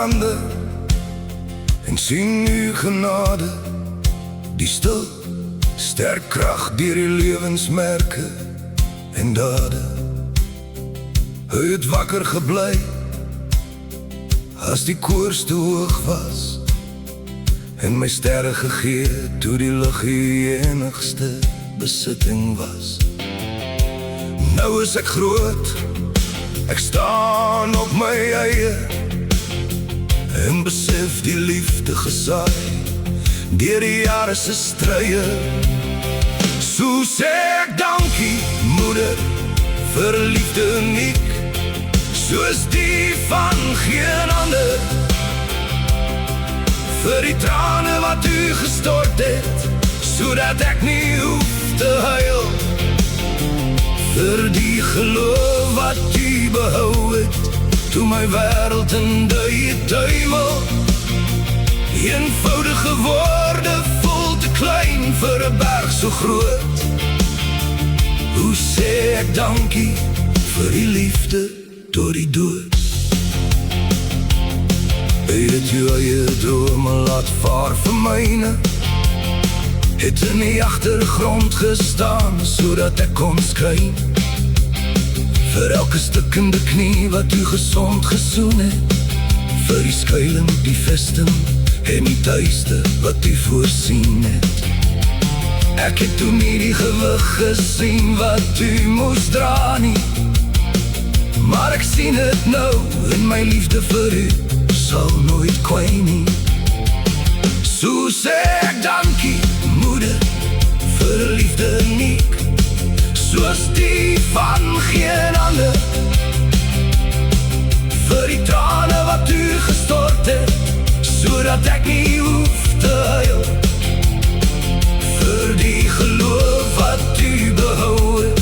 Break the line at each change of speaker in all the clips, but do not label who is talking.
hande en sien u genade, die stil, sterk krag deur die lewensmerke en dade. Hy het wakker gebly as die koors te hoog was, en my sterre gegee toe die lig die enigste besitting was. Nou is ek groot, ek staan op my eie, en besef die liefde gesaai deur die jare se strye. So sê ek dankie, moeder, vir liefde uniek, soos die van geen ander, vir die trane wat u gestort het, sodat ek nie hoef te huil, vir die geloof wat u behou het, toe my wêreld in duie tuimel. Eenvoudige woorde voel te klein vir 'n berg so groot. Hoe sê ek dankie vir die liefde tot die dood? Hy het jou eie drome laat vaar vir myne, het in die agtergrond gestaan sodat ek kon skyn, vir elke stikkende knie wat u gesond gesoen het, vir die skuiling, die vesting en die tuiste wat u voorsien het. Ek het toe nie die gewig gesien wat u moes dra nie, maar ek sien het nou, en my liefde vir u sal nooit kwyn nie. So sê ek dankie, moeder, vir liefde uniek, soos die van geen ander, vir die trane wat u gestort het, sodat ek nie hoef te huil, vir die geloof wat u behou het,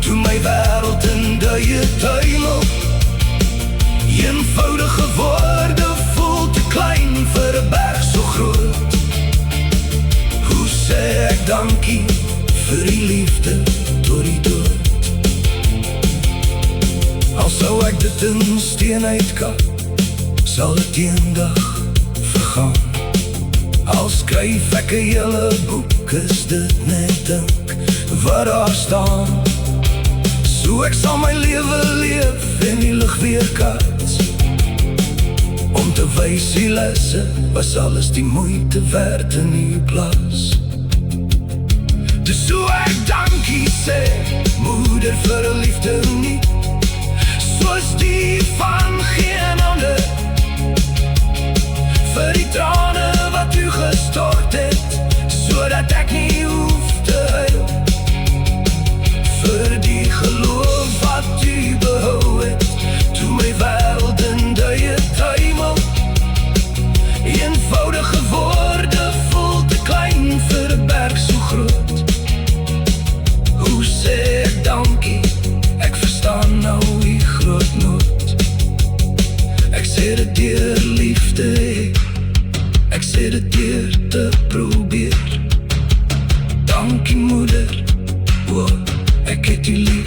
toe my wêreld in duie tuimel. Eenvoudige woorde voel te klein vir 'n berg so groot. Hoe sê ek dankie vir die liefde tot die dood? Al sou ek dit in steen uitkap, sal dit eendag vergaan. Al skryf ek 'n hele boek, is dit net dink wat daar staan. So ek sal my lewe leef en die lig weerkaats, om te wys die lesse was alles die moeite werd in die plaas. Dus so ek dankie sê, moeder, vir 'n liefde uniek, soos die van geen ander, vir die trane wat u gestort het, sodat ek nie hoef te huil, vir die geloof wat u behou het, toe my wêreld in duie tuimel. Eenvoudige woorde voel te klein vir 'n berg so groot. Hoe sê ek dankie, ek verstaan nou die groot nood. Ek sê dit deur liefde, ek sê dit deur te probeer. Dankie moeder, o, ek het u lief.